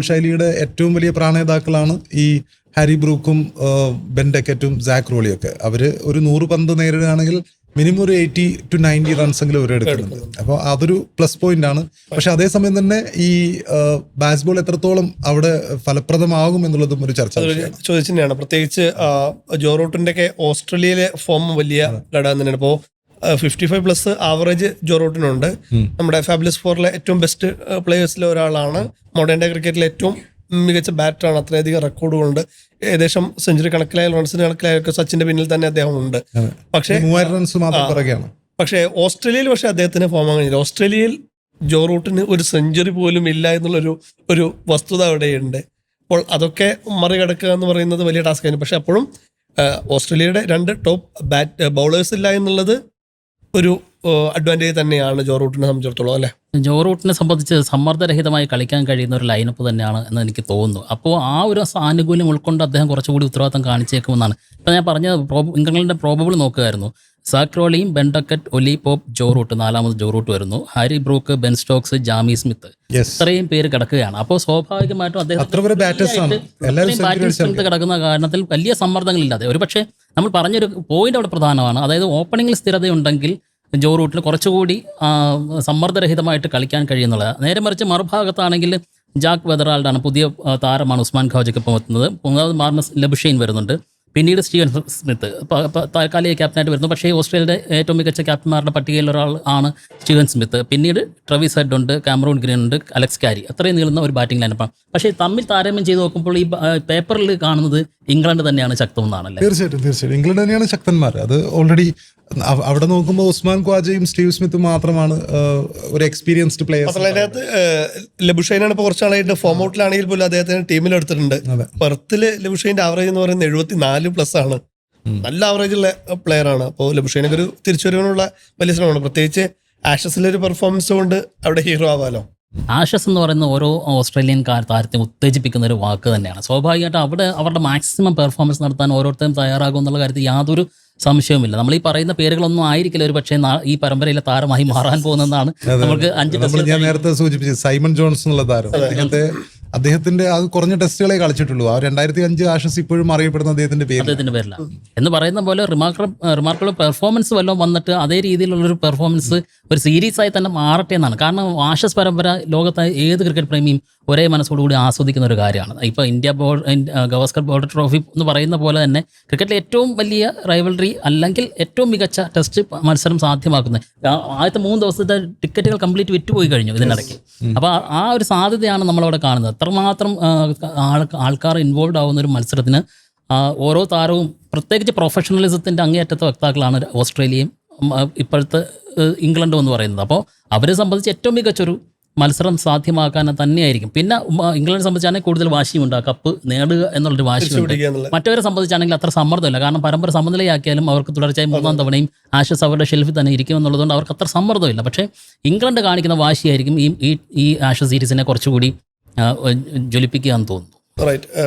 ശൈലിയുടെ ഏറ്റവും വലിയ പ്രാണേതാക്കളാണ് ഈ ഹാരി ബ്രൂക്കും ബെൻഡക്കറ്റും സാക് റോളിയൊക്കെ. അവര് ഒരു 100 പന്ത് നേരിടുകയാണെങ്കിൽ മിനിമം ഒരു 80 to 90 റൺസ് എങ്കിലും അവർ എടുക്കുന്നുണ്ട്. അപ്പോൾ അതൊരു പ്ലസ് പോയിന്റ് ആണ്. പക്ഷെ അതേസമയം തന്നെ ഈ ബാസ്ബോൾ എത്രത്തോളം അവിടെ ഫലപ്രദമാകും എന്നുള്ളതും ഒരു ചർച്ച ചോദിച്ചിട്ടാണ്. പ്രത്യേകിച്ച് ജോ റൂട്ടിന്റെ ഒക്കെ ഓസ്ട്രേലിയയിലെ ഫോം വലിയ ഘടകം തന്നെയാണ്. ഇപ്പോൾ 55+ ആവറേജ് ജോ റൂട്ടിനുണ്ട്. നമ്മുടെ ഫാബുലസ് 4-ലെ ഏറ്റവും ബെസ്റ്റ് പ്ലേയേഴ്സിലെ ഒരാളാണ്. മോഡേൺ ഡേ ക്രിക്കറ്റിലെ ഏറ്റവും മികച്ച ബാറ്ററാണ്. അത്രയധികം റെക്കോർഡുകളുണ്ട്. ഏകദേശം സെഞ്ചുറി കണക്കിലായ റൺസിന് കണക്കിലായൊക്കെ സച്ചിന്റെ പിന്നിൽ തന്നെ അദ്ദേഹം ഉണ്ട്. പക്ഷേ 3000 റൺസ് മാത്രം പിറകെയാണ്. പക്ഷേ ഓസ്ട്രേലിയയിൽ അദ്ദേഹത്തിന് ഫോം കഴിഞ്ഞില്ല. ഓസ്ട്രേലിയയിൽ ജോ റൂട്ടിന് ഒരു സെഞ്ചുറി പോലും ഇല്ല എന്നുള്ളൊരു വസ്തുത അവിടെയുണ്ട്. അപ്പോൾ അതൊക്കെ മറികടക്കുക എന്ന് പറയുന്നത് വലിയ ടാസ്ക് ആയിരുന്നു. പക്ഷെ അപ്പോഴും ഓസ്ട്രേലിയയുടെ 2 ടോപ്പ് ബൗളേഴ്സ് ഇല്ല എന്നുള്ളത് ഒരു അഡ്വാൻറ്റേജ് തന്നെയാണ് ജോ റൂട്ടിനെ സംബന്ധിച്ചിടത്തോളം അല്ലേ. ജോ റൂട്ടിനെ സംബന്ധിച്ച് സമ്മർദ്ദരഹിതമായി കളിക്കാൻ കഴിയുന്ന ഒരു ലൈനപ്പ് തന്നെയാണ് എന്ന് എനിക്ക് തോന്നുന്നു. അപ്പോൾ ആ ഒരു ആനുകൂല്യം ഉൾക്കൊണ്ട് അദ്ദേഹം കുറച്ചുകൂടി ഉത്തരവാദിത്തം കാണിച്ചേക്കുമെന്നാണ്. ഇപ്പം ഞാൻ പറഞ്ഞ ഇംഗ്ലണ്ടിൻ്റെ പ്രോബബിൾ നോക്കുകയായിരുന്നു. സാക്രോളിയും, Ben Duckett, Ollie Pope, Joe Root, 4ാമത് ജോ റൂട്ട് വരുന്നു, Harry Brook, Ben Stokes, Jamie Smith, ഇത്രയും പേര് കിടക്കുകയാണ്. അപ്പോൾ സ്വാഭാവികമായിട്ടും ബാറ്റിംഗ് സ്ട്രെങ്ത് കിടക്കുന്ന കാരണത്തിൽ വലിയ സമ്മർദ്ദങ്ങളില്ലാതെ ഒരുപക്ഷെ നമ്മൾ പറഞ്ഞൊരു പോയിന്റ് അവിടെ പ്രധാനമാണ്. അതായത് ഓപ്പണിംഗിൽ സ്ഥിരതയുണ്ടെങ്കിൽ ജോ റൂട്ടിൽ കുറച്ചുകൂടി സമ്മർദ്ദരഹിതമായിട്ട് കളിക്കാൻ കഴിയുന്നുള്ളത്. നേരെ മറിച്ച് മറുഭാഗത്താണെങ്കിൽ ജാക്ക് വെതറാൾഡാണ്, പുതിയ താരമാണ് ഉസ്മാൻ ഖവാജയ്ക്ക് ഇപ്പോൾ എത്തുന്നത്. 3ാമത് മാർനസ് ലബുഷൈൻ വരുന്നുണ്ട്. പിന്നീട് സ്റ്റീവൻ സ്മിത്ത് താൽക്കാലിക ക്യാപ്റ്റനായിട്ട് വരുന്നു. പക്ഷേ ഓസ്ട്രേലിയയുടെ ഏറ്റവും മികച്ച ക്യാപ്റ്റന്മാരുടെ പട്ടികയിൽ ഒരാൾ ആണ് സ്റ്റീവൻ സ്മിത്ത്. പിന്നീട് ട്രവിസ് ഹെഡ് ഉണ്ട്, കാമറൂൺ ഗ്രീൻ ഉണ്ട്, അലക്സ് കാരി, അത്രയും നീളുന്ന ഒരു ബാറ്റിംഗ് ലൈനപ്പാണ്. പക്ഷേ തമ്മിൽ താരതമ്യം ചെയ്ത് നോക്കുമ്പോൾ ഈ പേപ്പറിൽ കാണുന്നത് ഇംഗ്ലണ്ട് തന്നെയാണ് ശക്തമെന്നാണല്ലേ? തീർച്ചയായിട്ടും ഇംഗ്ലണ്ട് തന്നെയാണ് ശക്തന്മാർ. അത് ഓൾറെഡി അവിടെ നോക്കുമ്പോൾ ഉസ്മാൻ ഖവാജയും സ്റ്റീവ് സ്മിത്തും മാത്രമാണ് ഒരു എക്സ്പീരിയൻസ്ഡ് പ്ലേയേഴ്സ്. അതിനകത്ത് ലബുഷൈനാണ് ഇപ്പോൾ കുറച്ചാളായിട്ട് ഫോം ഔട്ടിലാണെങ്കിൽ പോലും അദ്ദേഹത്തിന് ടീമിൽ എടുത്തിട്ടുണ്ട്. പെർത്തില് ലബുഷൈൻ്റെ ആവറേജ് എന്ന് പറയുന്നത് 74+ ആണ്. നല്ല ആവറേജ് ഉള്ള പ്ലെയർ ആണ്. അപ്പോൾ ലബുഷൈനൊക്കെ ഒരു തിരിച്ചുവരവിനുള്ള വലിയ ശ്രമമാണ്. പ്രത്യേകിച്ച് ആഷസിലൊരു പെർഫോമൻസ് കൊണ്ട് അവിടെ ഹീറോ ആവാലോ. ആഷസ് എന്ന് പറയുന്ന ഓരോ ഓസ്ട്രേലിയൻ താരത്തെ ഉത്തേജിപ്പിക്കുന്ന ഒരു വാക്ക് തന്നെയാണ്. സ്വാഭാവികമായിട്ട് അവിടെ അവരുടെ മാക്സിമം പെർഫോമൻസ് നടത്താൻ ഓരോരുത്തരും തയ്യാറാകും എന്നുള്ള കാര്യത്തിൽ യാതൊരു സംശയവുമില്ല. നമ്മൾ ഈ പറയുന്ന പേരുകളൊന്നും ആയിരിക്കില്ല ഒരു പക്ഷേ ഈ പരമ്പരയിലെ താരമായി മാറാൻ പോകുന്നതാണ്. നമുക്ക് 5 ടെസ്റ്റ് ഞാൻ നേരത്തെ സൂചിപ്പിച്ചു സൈമൺ ജോൺസ് എന്നുള്ള താരം, അദ്ദേഹത്തിന്റെ അത് കുറഞ്ഞ ടെസ്റ്റുകളെ കളിച്ചിട്ടുള്ളൂ. ആ 2005 ആഷസ് ഇപ്പോഴും അറിയപ്പെടുന്ന അദ്ദേഹത്തിന്റെ പേരിലാണ് എന്ന് പറയുന്ന പോലെ റിമാർക്കബിൾ പെർഫോമൻസ് വല്ലതും വന്നിട്ട് അതേ രീതിയിലുള്ളൊരു പെർഫോമൻസ് ഒരു സീരീസായി തന്നെ മാറട്ടെ എന്നാണ്. കാരണം ആഷസ് പരമ്പര ലോകത്തെ ഏത് ക്രിക്കറ്റ് പ്രേമിയും ഒരേ മനസ്സോടുകൂടി ആസ്വദിക്കുന്ന ഒരു കാര്യമാണ്. ഇപ്പോൾ ഗവാസ്കർ ബോർഡർ ട്രോഫി എന്ന് പറയുന്ന പോലെ തന്നെ ക്രിക്കറ്റിലെ ഏറ്റവും വലിയ റൈവൽറി അല്ലെങ്കിൽ ഏറ്റവും മികച്ച ടെസ്റ്റ് മത്സരം സാധ്യമാക്കുന്നത്. ആദ്യത്തെ 3 ദിവസത്തെ ടിക്കറ്റുകൾ കംപ്ലീറ്റ് വിറ്റുപോയി കഴിഞ്ഞു ഇതിനിടയ്ക്ക്. അപ്പോൾ ആ ഒരു സാധ്യതയാണ് നമ്മളവിടെ കാണുന്നത്. അത്രമാത്രം ആൾക്കാർ ഇൻവോൾവ് ആവുന്ന ഒരു മത്സരത്തിന് ഓരോ താരവും പ്രത്യേകിച്ച് പ്രൊഫഷണലിസത്തിൻ്റെ അങ്ങേയറ്റത്തെ വക്താക്കളാണ് ഓസ്ട്രേലിയയും ഇപ്പോഴത്തെ ഇംഗ്ലണ്ടും എന്ന് പറയുന്നത്. അപ്പോൾ അവരെ സംബന്ധിച്ച് ഏറ്റവും മികച്ചൊരു മത്സരം സാധ്യമാക്കാൻ തന്നെയായിരിക്കും. പിന്നെ ഇംഗ്ലണ്ടിനെ സംബന്ധിച്ചാണെങ്കിൽ കൂടുതൽ വാശിയുണ്ട്, ആ കപ്പ് നേടുക എന്നുള്ളൊരു വാശിയുണ്ട്. മറ്റവരെ സംബന്ധിച്ചാണെങ്കിൽ അത്ര സമ്മർദ്ദമില്ല. കാരണം പരമ്പര സമനിലയാക്കിയാലും അവർക്ക് തുടർച്ചയായി 3ാം തവണയും ആഷസ് അവരുടെ ഷെൽഫിൽ തന്നെ ഇരിക്കുമെന്നുള്ളതുകൊണ്ട് അവർക്ക് അത്ര സമ്മർദ്ദമില്ല. പക്ഷേ ഇംഗ്ലണ്ട് കാണിക്കുന്ന വാശിയായിരിക്കും ഈ ആഷസ് സീരീസിനെ കുറച്ചുകൂടി ജ്വലിപ്പിക്കുക എന്ന് തോന്നുന്നു.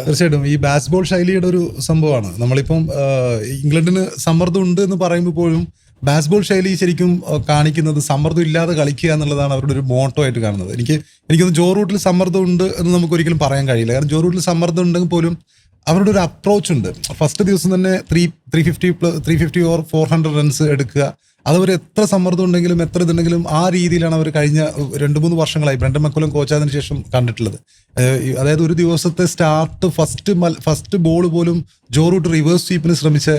തീർച്ചയായിട്ടും ഈ ബാസ്ബോൾ ശൈലിയുടെ ഒരു സംഭവമാണ്. നമ്മളിപ്പം ഇംഗ്ലണ്ടിന് സമ്മർദ്ദം ഉണ്ട് എന്ന് പറയുമ്പോൾ പോലും ബാസ്ബോൾ ശൈലി ശരിക്കും കാണിക്കുന്നത് സമ്മർദ്ദം ഇല്ലാതെ കളിക്കുക എന്നുള്ളതാണ് അവരുടെ ഒരു മോട്ടോ ആയിട്ട് കാണുന്നത്. എനിക്കൊന്ന് ജോ റൂട്ടിൽ സമ്മർദ്ദം ഉണ്ട് എന്ന് നമുക്ക് ഒരിക്കലും പറയാൻ കഴിയില്ല. കാരണം ജോ റൂട്ടിൽ സമ്മർദ്ദം ഉണ്ടെങ്കിൽ പോലും അവരുടെ ഒരു അപ്രോച്ച് ഉണ്ട്. ഫസ്റ്റ് ദിവസം തന്നെ 350 ഓർ 400 റൺസ് എടുക്കുക. അതവർ എത്ര സമ്മർദ്ദം ഉണ്ടെങ്കിലും എത്ര ഇതുണ്ടെങ്കിലും ആ രീതിയിലാണ് അവർ കഴിഞ്ഞ 2-3 വർഷങ്ങളായി ബ്രണ്ടൻ മക്കുലം കോച്ചായതിനു ശേഷം കണ്ടിട്ടുള്ളത്. അതായത് ഒരു ദിവസത്തെ സ്റ്റാർട്ട് ഫസ്റ്റ് ബോൾ പോലും ജോ റൂട്ട് റിവേഴ്സ് സ്വീപ്പിന് ശ്രമിച്ച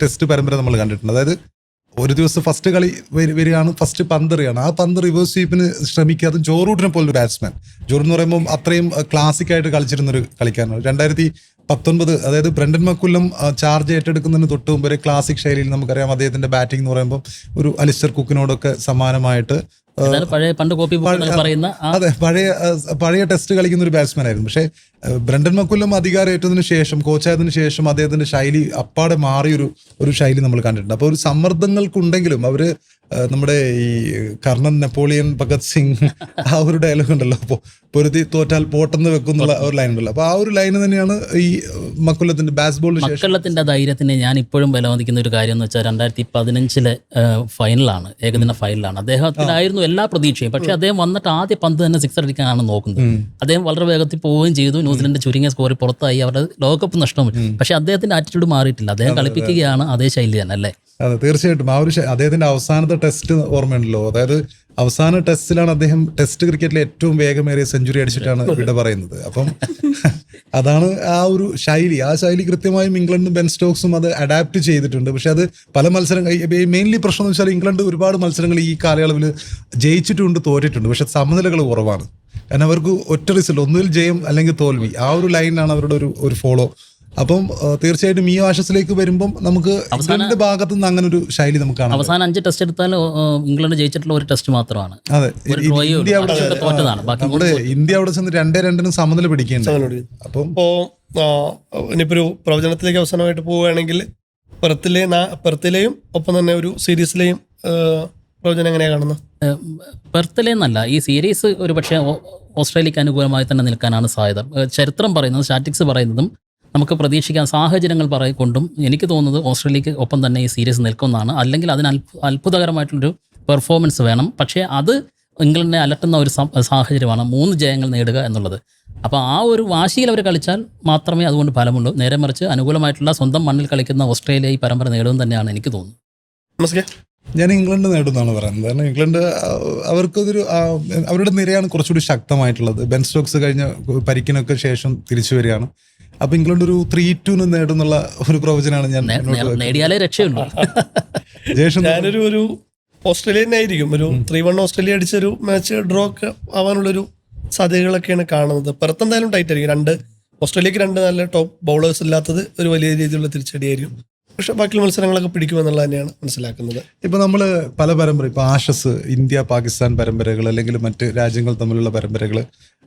ടെസ്റ്റ് പരമ്പര നമ്മൾ കണ്ടിട്ടുണ്ട്. അതായത് ഒരു ദിവസം ഫസ്റ്റ് കളി വരികയാണ്, ഫസ്റ്റ് പന്ത് എറിയാണ്, ആ പന്ത് റിവേഴ്സ് സ്വീപ്പിന് ശ്രമിക്കാതെ ജോ റൂട്ടിനെ പോലൊരു ബാറ്റ്സ്മാൻ. ജോ റൂട്ട് എന്ന് പറയുമ്പോൾ അത്രയും ക്ലാസിക്കായിട്ട് കളിച്ചിരുന്നൊരു കളിക്കാരനാണ്. 2019 അതായത് ബ്രണ്ടൻ മക്കുല്ലം ചാർജ് ഏറ്റെടുക്കുന്നതിന് തൊട്ട് മുമ്പ് ഒരു ക്ലാസിക് ശൈലിയിൽ നമുക്കറിയാം അദ്ദേഹത്തിന്റെ ബാറ്റിംഗ് എന്ന് പറയുമ്പോൾ ഒരു അലിസ്റ്റർ കുക്കിനോടൊക്കെ സമാനമായിട്ട് അതെ പഴയ ടെസ്റ്റ് കളിക്കുന്ന ഒരു ബാറ്റ്സ്മാൻ ആയിരുന്നു. പക്ഷേ ബ്രണ്ടൻ മക്കുല്ലം അധികാരം ഏറ്റതിനു ശേഷം കോച്ചായതിനു ശേഷം അദ്ദേഹത്തിന്റെ ശൈലി അപ്പാടെ മാറിയൊരു ശൈലി നമ്മൾ കണ്ടിട്ടുണ്ട്. അപ്പോൾ ഒരു സമ്മർദ്ദങ്ങൾക്കുണ്ടെങ്കിലും അവര് നമ്മുടെ ഈ കർണൻ, നെപ്പോളിയൻ, ഭഗത് സിംഗ് ആ ഒരു ഡയലോഗ് ഉണ്ടല്ലോ, അപ്പോൾ പൊരുതി തോറ്റാൽ പോട്ടെന്ന് വെക്കുന്നുള്ള ഒരു ലൈൻ ഉണ്ടല്ലോ. അപ്പോൾ ആ ഒരു ലൈന് തന്നെയാണ് ഈ മക്കുല്ലത്തിന്റെ മക്കുല്ലത്തിന്റെ ധൈര്യത്തിന് ഞാൻ ഇപ്പോഴും വിലമതിക്കുന്ന ഒരു കാര്യം എന്ന് വെച്ചാൽ 2015 ഫൈനലാണ്, ഏകദിന ഫൈനലാണ്. അദ്ദേഹത്തിനായിരുന്നു എല്ലാ പ്രതീക്ഷയും. പക്ഷെ അദ്ദേഹം വന്നിട്ട് ആദ്യ പന്ത് തന്നെ 6 അടിക്കാനാണ് നോക്കുന്നത്. അദ്ദേഹം വളരെ വേഗത്തിൽ പോവുകയും ചെയ്തു. ന്യൂസിലൻഡ് ചുരുങ്ങിയ സ്കോറിൽ പുറത്തായി, അവരുടെ ലോകകപ്പ് നഷ്ടവും. പക്ഷെ അദ്ദേഹത്തിന്റെ ആറ്റിറ്റ്യൂഡ് മാറിയിട്ടില്ല. അദ്ദേഹം കളിപ്പിക്കുകയാണ് അതേ ശൈലി തന്നെ അല്ലേ? അതെ തീർച്ചയായിട്ടും. ആ ഒരു അദ്ദേഹത്തിന്റെ അവസാനത്തെ ടെസ്റ്റ് ഓർമ്മയുണ്ടല്ലോ, അതായത് അവസാന ടെസ്റ്റിലാണ് അദ്ദേഹം ടെസ്റ്റ് ക്രിക്കറ്റിലെ ഏറ്റവും വേഗമേറിയ സെഞ്ചുറി അടിച്ചിട്ടാണ് വിട പറയുന്നത്. അപ്പം അതാണ് ആ ഒരു ശൈലി. ആ ശൈലി കൃത്യമായും ഇംഗ്ലണ്ടും ബെൻ സ്റ്റോക്സും അത് അഡാപ്റ്റ് ചെയ്തിട്ടുണ്ട്. പക്ഷെ അത് പല മത്സരങ്ങൾ മെയിൻലി പ്രശ്നം എന്ന് വെച്ചാൽ ഇംഗ്ലണ്ട് ഒരുപാട് മത്സരങ്ങൾ ഈ കാലയളവിൽ ജയിച്ചിട്ടുണ്ട്, തോറ്റിട്ടുണ്ട്. പക്ഷെ സമനിലകൾ കുറവാണ്. കാരണം അവർക്ക് ഒറ്റ റിസൾട്ട്, ഒന്നുകിൽ ജയം അല്ലെങ്കിൽ തോൽവി, ആ ഒരു ലൈനാണ് അവരുടെ ഒരു ഫോളോ. അപ്പം തീർച്ചയായിട്ടും ഈ ആഷസിലേക്ക് വരുമ്പം നമുക്ക് ഇംഗ്ലണ്ടിന്റെ ഭാഗത്തു നിന്ന് അങ്ങനെ ഒരു ശൈലി നമുക്ക് കാണാം. അവസാനം 5 ടെസ്റ്റ് എടുത്താൽ ഇംഗ്ലണ്ട് ജയിച്ചിട്ടുള്ള ഒരു ടെസ്റ്റ് മാത്രമാണ്. അതെ, ഇന്ത്യ അവിടെ ചെന്ന് 2-2 സമനില പിടിക്കേണ്ടത്. അപ്പം ഇനിയിപ്പോൾ ഒരു പ്രവചനത്തിലേക്ക് അവസാനമായിട്ട് പോവുകയാണെങ്കിൽ പെർത്തിലെയും ഒപ്പം തന്നെ ഒരു സീരീസിലെയും പ്രവചനം എങ്ങനെയാണ് കാണുന്നത്? പെർത്തിലെന്നല്ല, ഈ സീരീസ് ഒരു പക്ഷേ ഓസ്ട്രേലിയക്ക് അനുകൂലമായി തന്നെ നിൽക്കാനാണ് സാധ്യത. ചരിത്രം പറയുന്നത്, സ്റ്റാറ്റിക്സ് പറയുന്നതും നമുക്ക് പ്രതീക്ഷിക്കാൻ സാഹചര്യങ്ങൾ കൊണ്ടും എനിക്ക് തോന്നുന്നത് ഓസ്ട്രേലിയക്ക് ഒപ്പം തന്നെ ഈ സീരീസ് നിൽക്കുന്നതാണ്. അല്ലെങ്കിൽ അതിന് അത്ഭുതകരമായിട്ടുള്ളൊരു പെർഫോമൻസ് വേണം. പക്ഷേ അത് ഇംഗ്ലണ്ടിനെ അലട്ടുന്ന ഒരു സാഹചര്യമാണ് 3 ജയങ്ങൾ നേടുക എന്നുള്ളത്. അപ്പോൾ ആ ഒരു വാശിയിൽ അവർ കളിച്ചാൽ മാത്രമേ അതുകൊണ്ട് ഫലമുള്ളൂ. നേരെ മറിച്ച് അനുകൂലമായിട്ടുള്ള സ്വന്തം മണ്ണിൽ കളിക്കുന്ന ഓസ്ട്രേലിയ ഈ പരമ്പര നേടും തന്നെയാണ് എനിക്ക് തോന്നുന്നത്. ഞാൻ ഇംഗ്ലണ്ട് നേടുമെന്നാണ് പറയുന്നത്. കാരണം ഇംഗ്ലണ്ട് അവർക്കതൊരു അവരുടെ നിരയാണ് കുറച്ചുകൂടി ശക്തമായിട്ടുള്ളത്. ബെൻ സ്റ്റോക്സ് കഴിഞ്ഞ പരിക്കിനൊക്കെ ശേഷം തിരിച്ചു വരികയാണ്. അപ്പൊ ഇംഗ്ലണ്ട് ഒരു 3-2 നേടുന്നുള്ള ഒരു പ്രവചനമാണ് ഞാൻ നേടിയാലേ രക്ഷയുള്ളൂ. ഞാനൊരു ഓസ്ട്രേലിയനായിരിക്കും. ഒരു 3-1 ഓസ്ട്രേലിയ അടിച്ചൊരു മാച്ച് ഡ്രോ ഒക്കെ ആവാനുള്ളൊരു സാധ്യതകളൊക്കെയാണ് കാണുന്നത്. പെർത്ത് എന്തായാലും ടൈറ്റ് ആയിരിക്കും. ഓസ്ട്രേലിയക്ക് 2 നല്ല ടോപ്പ് ബൗളേഴ്സ് ഇല്ലാത്തത് ഒരു വലിയ രീതിയിലുള്ള തിരിച്ചടിയായിരിക്കും. പക്ഷെ ബാക്കി മത്സരങ്ങളൊക്കെ പിടിക്കുമെന്നുള്ളത് തന്നെയാണ് മനസ്സിലാക്കുന്നത്. ഇപ്പൊ നമ്മൾ പല പരമ്പര, ഇപ്പൊ ആഷസ്, ഇന്ത്യ പാകിസ്ഥാൻ പരമ്പരകൾ, അല്ലെങ്കിൽ മറ്റ് രാജ്യങ്ങൾ തമ്മിലുള്ള പരമ്പരകൾ,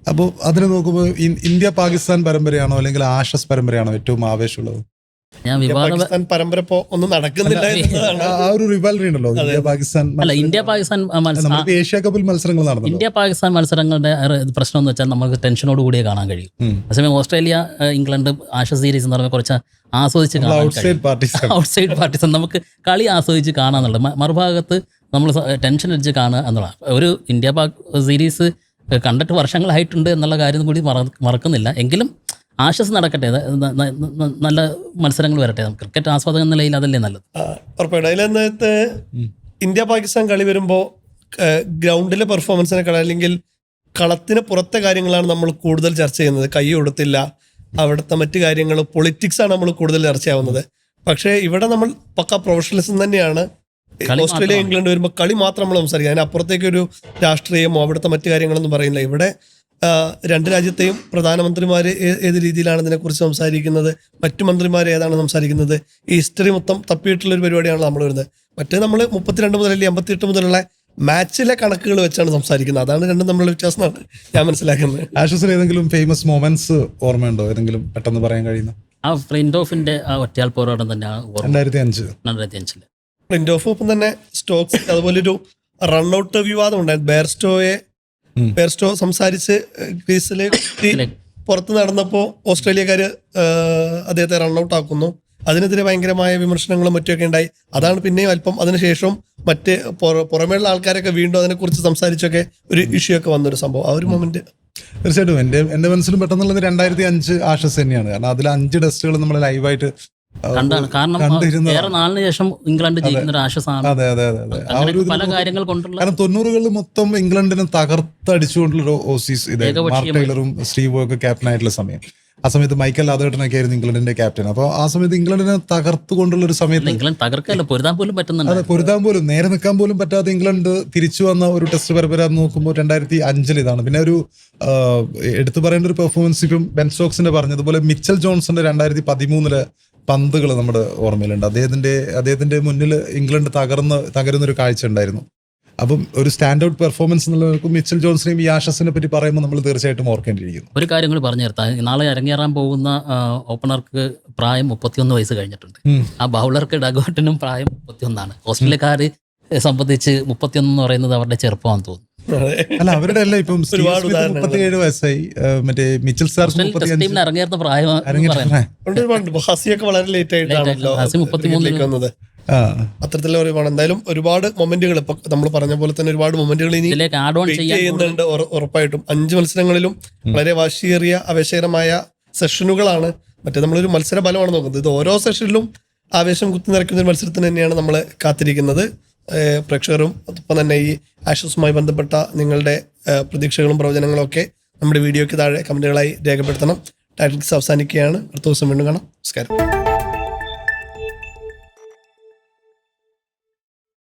അപ്പോൾ അതിനെ നോക്കുമ്പോൾ ഇന്ത്യ പാകിസ്ഥാൻ പരമ്പരയാണോ അല്ലെങ്കിൽ ആഷസ് പരമ്പരയാണോ ഏറ്റവും ആവേശമുള്ളത്? പാകിസ്ഥാൻ പരമ്പര ഇപ്പോ ഒന്നും നടക്കുന്നില്ല എന്നതാണ്. ആ ഒരു റിവാൽറി ഉണ്ടല്ലോ ഇന്ത്യ പാകിസ്ഥാൻ. അല്ല, ഇന്ത്യ പാകിസ്ഥാൻ ഏഷ്യ കപ്പിൽ മത്സരങ്ങൾ നടന്നു. ഇന്ത്യ പാകിസ്ഥാൻ മത്സരങ്ങളുടെ പ്രശ്നം എന്ന് വെച്ചാൽ നമുക്ക് ടെൻഷനോട് കൂടിയേ കാണാൻ കഴിയും. അതേസമയം ഓസ്ട്രേലിയ ഇംഗ്ലണ്ട് ആഷസ് സീരീസ് എന്ന് പറയുമ്പോൾ കുറച്ച് ആസ്വദിച്ച് കാണാൻ, ഔട്ട്സൈഡ് പാർട്ടീസ് നമുക്ക് കളി ആസ്വദിച്ച് കാണാന്നുള്ളത്. മറുഭാഗത്ത് നമ്മൾ ടെൻഷൻ അടിച്ച് കാണുക എന്നുള്ളതാണ്. ഒരു ഇന്ത്യ പാക് സീരീസ് കണ്ടിട്ട് വർഷങ്ങളായിട്ടുണ്ട് എന്നുള്ള കാര്യം കൂടി മറക്കുന്നില്ല. എങ്കിലും ആശസ് നടക്കട്ടെ, നല്ല മത്സരങ്ങൾ വരട്ടെ. ക്രിക്കറ്റ് ആസ്വാദക എന്ന നിലയിൽ അതല്ലേ നല്ലത്. ഉറപ്പായിട്ടും അതിലെന്നത്തെ ഇന്ത്യ പാകിസ്ഥാൻ കളി വരുമ്പോൾ ഗ്രൗണ്ടിലെ പെർഫോമൻസിനെക്കാൾ അല്ലെങ്കിൽ കളത്തിന് പുറത്തെ കാര്യങ്ങളാണ് നമ്മൾ കൂടുതൽ ചർച്ച ചെയ്യുന്നത്. കൈ കൊടുത്തില്ല, അവിടുത്തെ മറ്റു കാര്യങ്ങൾ, പൊളിറ്റിക്സാണ് നമ്മൾ കൂടുതൽ ചർച്ചയാവുന്നത്. പക്ഷേ ഇവിടെ നമ്മൾ പക്ക പ്രൊഫഷണലിസം തന്നെയാണ്. ഓസ്ട്രേലിയ ഇംഗ്ലണ്ട് വരുമ്പോൾ കളി മാത്രം നമ്മൾ സംസാരിക്കുക. അതിനപ്പുറത്തേക്കൊരു രാഷ്ട്രീയമോ അവിടുത്തെ മറ്റു കാര്യങ്ങളൊന്നും പറയുന്നില്ല. ഇവിടെ 2 രാജ്യത്തെയും പ്രധാനമന്ത്രിമാർ ഏത് രീതിയിലാണ് ഇതിനെക്കുറിച്ച് സംസാരിക്കുന്നത്, മറ്റു മന്ത്രിമാർ ഏതാണ് സംസാരിക്കുന്നത്, ഈ ഹിസ്റ്ററി മൊത്തം തപ്പിയിട്ടുള്ളൊരു പരിപാടിയാണ് നമ്മൾ വരുന്നത്. മറ്റേ നമ്മൾ 32 മുതൽ അല്ലെങ്കിൽ 88 മുതലുള്ള മാച്ചിലെ കണക്കുകൾ വെച്ചാണ് സംസാരിക്കുന്നത്. അതാണ് രണ്ടും തമ്മിലുള്ള വ്യത്യാസമാണ് ഞാൻ മനസ്സിലാക്കുന്നത്. ആഷസിൽ ഏതെങ്കിലും ഫേമസ് മൊമെന്റ്സ് ഓർമ്മയുണ്ടോ? ഏതെങ്കിലും പെട്ടെന്ന് പറയാൻ കഴിയുന്ന? ആ ഫ്ലിൻറ്റ് ഓഫിന്റെ ആ ഒറ്റയാൾ പോരാട്ടം തന്നെയാണ് 2005. ഫ്ലിൻറ്റ് ഓഫ് ഒപ്പം തന്നെ സ്റ്റോക്സ്, അതുപോലൊരു റൺഔട്ട് വിവാദം ഉണ്ടായിരുന്നു. ബെയർസ്റ്റോ സംസാരിച്ച് ക്രീസിൽ പുറത്ത് നടന്നപ്പോൾ ഓസ്ട്രേലിയക്കാര് അദ്ദേഹത്തെ റൺഔട്ട് ആക്കുന്നു. അതിനെതിരെ ഭയങ്കരമായ വിമർശനങ്ങളും മറ്റുമൊക്കെ ഉണ്ടായി. അതാണ് പിന്നെയും അല്പം അതിനുശേഷം മറ്റ് പുറമേയുള്ള ആൾക്കാരൊക്കെ വീണ്ടും അതിനെക്കുറിച്ച് സംസാരിച്ചൊക്കെ ഒരു ഇഷ്യൂ ഒക്കെ വന്നൊരു സംഭവം. ആ ഒരു മൊമെന്റ് തീർച്ചയായിട്ടും എന്റെ മനസ്സിലും പെട്ടെന്നുള്ളത് 2005 ആഷസ് തന്നെയാണ്. കാരണം അതിൽ 5 ടെസ്റ്റുകൾ നമ്മൾ ലൈവായിട്ട് കണ്ടാണ്. കാരണം വേറെ നാളിന് ശേഷം ഇംഗ്ലണ്ട് ജയിക്കുന്ന ഒരു ആശ്വാസമാണ്. പല കാര്യങ്ങൾ കൊണ്ടുള്ള, കാരണം 90കളിൽ മൊത്തം ഇംഗ്ലണ്ടിനെ തകർത്തടിച്ചുകൊണ്ടുള്ള ഓസീസ് മാർക്ക് ടൈലറും സ്റ്റീവും ഒക്കെ ക്യാപ്റ്റനായിട്ടുള്ള സമയം. ആ സമയത്ത് മൈക്കൽ ലാതേട്ടനൊക്കെ ആയിരുന്നു ഇംഗ്ലണ്ടിന്റെ ക്യാപ്റ്റൻ. അപ്പോൾ ആ സമയത്ത് ഇംഗ്ലണ്ടിനെ തകർത്തുകൊണ്ടുള്ള ഒരു സമയത്ത് ഇംഗ്ലണ്ട് തകർക്കല്ല, പൊരുതാൻ പോലും പറ്റുന്നുണ്ട്. അതെ, പൊരുതാൻ പോലും, നേരെ നിൽക്കാൻ പോലും പറ്റാതെ ഇംഗ്ലണ്ട് തിരിച്ചു വന്ന ഒരു ടെസ്റ്റ് പരമ്പര നോക്കുമ്പോൾ 2005 ഇതാണ്. പിന്നെ ഒരു എടുത്തു പറയേണ്ട ഒരു പെർഫോമൻസ് ഇപ്പം ബെൻ സ്റ്റോക്സിന്റെ പറഞ്ഞതുപോലെ മിച്ചൽ ജോൺസന്റെ 2013 പന്തുകൾ നമ്മുടെ ഓർമ്മയിലുണ്ട്. അദ്ദേഹത്തിന്റെ മുന്നിൽ ഇംഗ്ലണ്ട് തകരുന്നൊരു കാഴ്ച ഉണ്ടായിരുന്നു. അപ്പം ഒരു സ്റ്റാൻഡ് ഔട്ട് പെർഫോമൻസ് എന്നുള്ളവർക്കും മിച്ചൽ ജോൺസിനെയും ഈ ആഷസിനെ പറ്റി പറയുമ്പോൾ നമ്മൾ തീർച്ചയായിട്ടും ഓർക്കേണ്ടിയിരിക്കുന്നു. ഒരു കാര്യം കൂടി പറഞ്ഞു ചേർത്താൽ, നാളെ അരങ്ങേറാൻ പോകുന്ന ഓപ്പണർക്ക് പ്രായം 31 വയസ്സ് കഴിഞ്ഞിട്ടുണ്ട്. ആ ബൗളർക്ക് ഡഗൌട്ടിനും പ്രായം 31. ഓസ്ട്രേലിയക്കാരെ സംബന്ധിച്ച് 31 എന്ന് പറയുന്നത് അവരുടെ ചെറുപ്പമാണെന്ന് തോന്നുന്നു. അല്ല, അവരുടെ അല്ല, ഇപ്പം 37 വയസ്സായി. മറ്റേ മിച്ചൽ സ്റ്റാർക്ക് ഇറങ്ങിയിരുന്ന പ്രായം വളരെ ലേറ്റ് ആയിട്ടാണല്ലോ 33 അത്തരത്തിലുള്ള ഒരുപാട് എന്തായാലും ഒരുപാട് മൊമെന്റുകൾ ഇപ്പൊ നമ്മൾ പറഞ്ഞ പോലെ തന്നെ ഒരുപാട് മൊമെന്റുകൾ ഇനി ചെയ്യുന്നുണ്ട് ഉറപ്പായിട്ടും. 5 മത്സരങ്ങളിലും വളരെ വാശിയേറിയ ആവേശകരമായ സെഷനുകളാണ്. മറ്റേ നമ്മളൊരു മത്സര ഫലമാണ് നോക്കുന്നത്. ഇത് ഓരോ സെഷനിലും ആവേശം കുത്തി നിറയ്ക്കുന്ന ഒരു മത്സരത്തിന് തന്നെയാണ് നമ്മൾ കാത്തിരിക്കുന്നത്. പ്രേക്ഷകരും ഒപ്പം തന്നെ ഈ ആഷസുമായി ബന്ധപ്പെട്ട നിങ്ങളുടെ പ്രതീക്ഷകളും പ്രവചനങ്ങളും ഒക്കെ നമ്മുടെ വീഡിയോയ്ക്ക് താഴെ കമന്റുകളായി രേഖപ്പെടുത്തണം. ടൈറ്റിൽസ് അവസാനിക്കുകയാണ്. അടുത്ത ദിവസം വീണ്ടും കാണാം. നമസ്കാരം.